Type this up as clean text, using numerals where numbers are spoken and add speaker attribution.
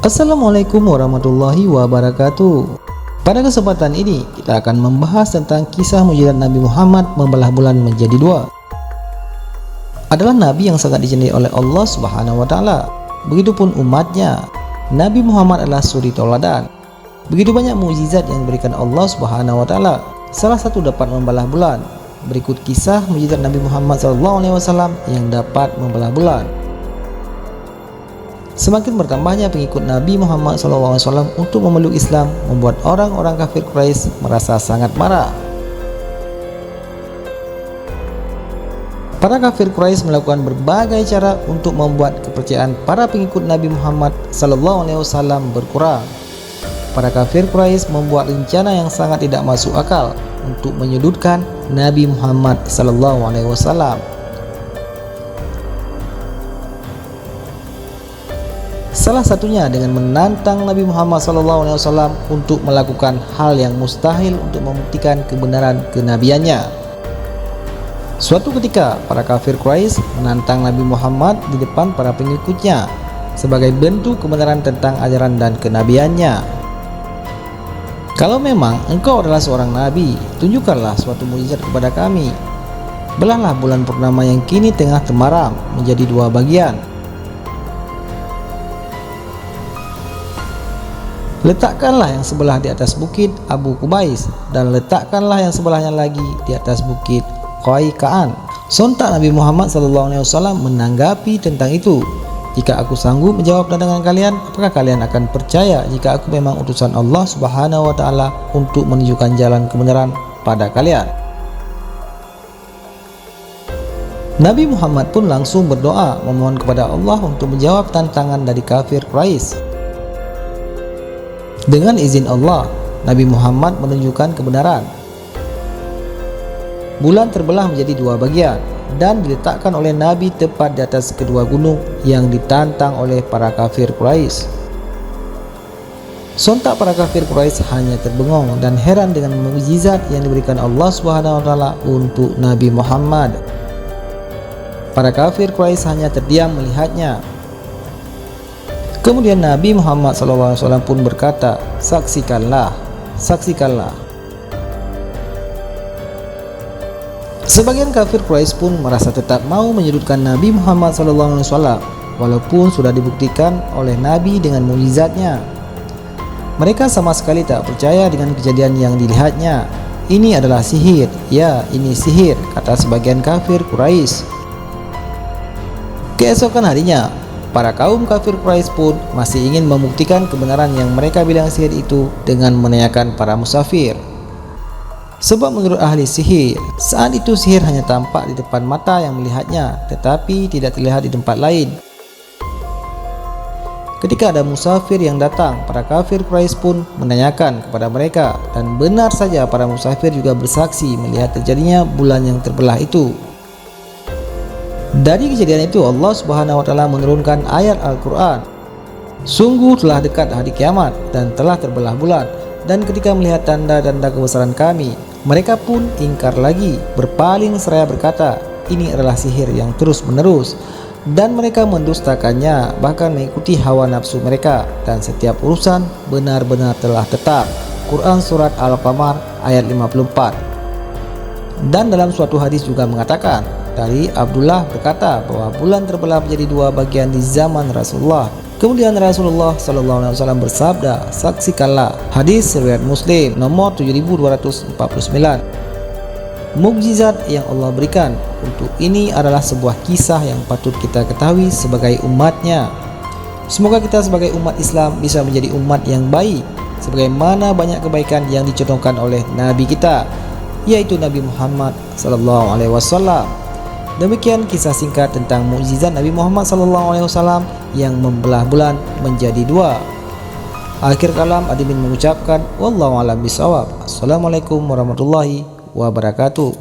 Speaker 1: Assalamualaikum warahmatullahi wabarakatuh. Pada kesempatan ini kita akan membahas tentang kisah mukjizat Nabi Muhammad membelah bulan menjadi dua. Adalah nabi yang sangat dicintai oleh Allah Subhanahu wa taala. Begitupun umatnya. Nabi Muhammad adalah suri tauladan. Begitu banyak mukjizat yang diberikan Allah Subhanahu wa taala. Salah satu dapat membelah bulan. Berikut kisah mukjizat Nabi Muhammad SAW yang dapat membelah bulan. Semakin bertambahnya pengikut Nabi Muhammad SAW untuk memeluk Islam membuat orang-orang kafir Quraisy merasa sangat marah. Para kafir Quraisy melakukan berbagai cara untuk membuat kepercayaan para pengikut Nabi Muhammad SAW berkurang. Para kafir Quraisy membuat rencana yang sangat tidak masuk akal untuk menyudutkan Nabi Muhammad SAW. Salah satunya dengan menantang Nabi Muhammad SAW untuk melakukan hal yang mustahil untuk membuktikan kebenaran kenabiannya. Suatu ketika para kafir Quraisy menantang Nabi Muhammad di depan para pengikutnya sebagai bentuk kebenaran tentang ajaran dan kenabiannya. Kalau memang engkau adalah seorang nabi, tunjukkanlah suatu mukjizat kepada kami. Belahlah bulan purnama yang kini tengah temaram menjadi dua bagian. Letakkanlah yang sebelah di atas bukit Abu Kubais dan letakkanlah yang sebelahnya lagi di atas bukit Qaiqaan. Sontak Nabi Muhammad SAW menanggapi tentang itu. Jika aku sanggup menjawab tantangan kalian, apakah kalian akan percaya jika aku memang utusan Allah Subhanahu wa taala untuk menunjukkan jalan kebenaran pada kalian? Nabi Muhammad pun langsung berdoa memohon kepada Allah untuk menjawab tantangan dari kafir Quraisy. Dengan izin Allah, Nabi Muhammad menunjukkan kebenaran. Bulan terbelah menjadi dua bagian dan diletakkan oleh Nabi tepat di atas kedua gunung yang ditantang oleh para kafir Quraisy. Sontak para kafir Quraisy hanya terbengong dan heran dengan mukjizat yang diberikan Allah Subhanahu wa taala untuk Nabi Muhammad. Para kafir Quraisy hanya terdiam melihatnya. Kemudian Nabi Muhammad SAW pun berkata, saksikanlah, saksikanlah. Sebagian kafir Quraisy pun merasa tetap mau menyudutkan Nabi Muhammad SAW, walaupun sudah dibuktikan oleh Nabi dengan mukjizatnya. Mereka sama sekali tak percaya dengan kejadian yang dilihatnya. Ini adalah sihir, ya ini sihir, kata sebagian kafir Quraisy. Keesokan harinya, para kaum kafir Quraisy pun masih ingin membuktikan kebenaran yang mereka bilang sihir itu dengan menanyakan para musafir. Sebab menurut ahli sihir, saat itu sihir hanya tampak di depan mata yang melihatnya, tetapi tidak terlihat di tempat lain. Ketika ada musafir yang datang, para kafir Quraisy pun menanyakan kepada mereka, dan benar saja para musafir juga bersaksi melihat terjadinya bulan yang terbelah itu. Dari kejadian itu Allah Subhanahu wa taala menurunkan ayat Al-Qur'an. Sungguh telah dekat hari kiamat dan telah terbelah bulan, dan ketika melihat tanda-tanda kebesaran kami, mereka pun ingkar lagi, berpaling seraya berkata, ini adalah sihir yang terus-menerus, dan mereka mendustakannya, bahkan mengikuti hawa nafsu mereka, dan setiap urusan benar-benar telah tetap. Quran Surat Al-Qamar ayat 54. Dan dalam suatu hadis juga mengatakan, dari Abdullah berkata bahwa bulan terbelah menjadi dua bagian di zaman Rasulullah. Kemudian Rasulullah SAW bersabda, saksikanlah. Hadis riwayat Muslim nomor 7249. Mukjizat yang Allah berikan untuk ini adalah sebuah kisah yang patut kita ketahui sebagai umatnya. Semoga kita sebagai umat Islam bisa menjadi umat yang baik, sebagaimana banyak kebaikan yang dicontohkan oleh Nabi kita, yaitu Nabi Muhammad SAW. Demikian kisah singkat tentang mukjizat Nabi Muhammad SAW yang membelah bulan menjadi dua. Akhir kalam, admin mengucapkan wallahu a'lam bishawab. Assalamualaikum warahmatullahi wabarakatuh.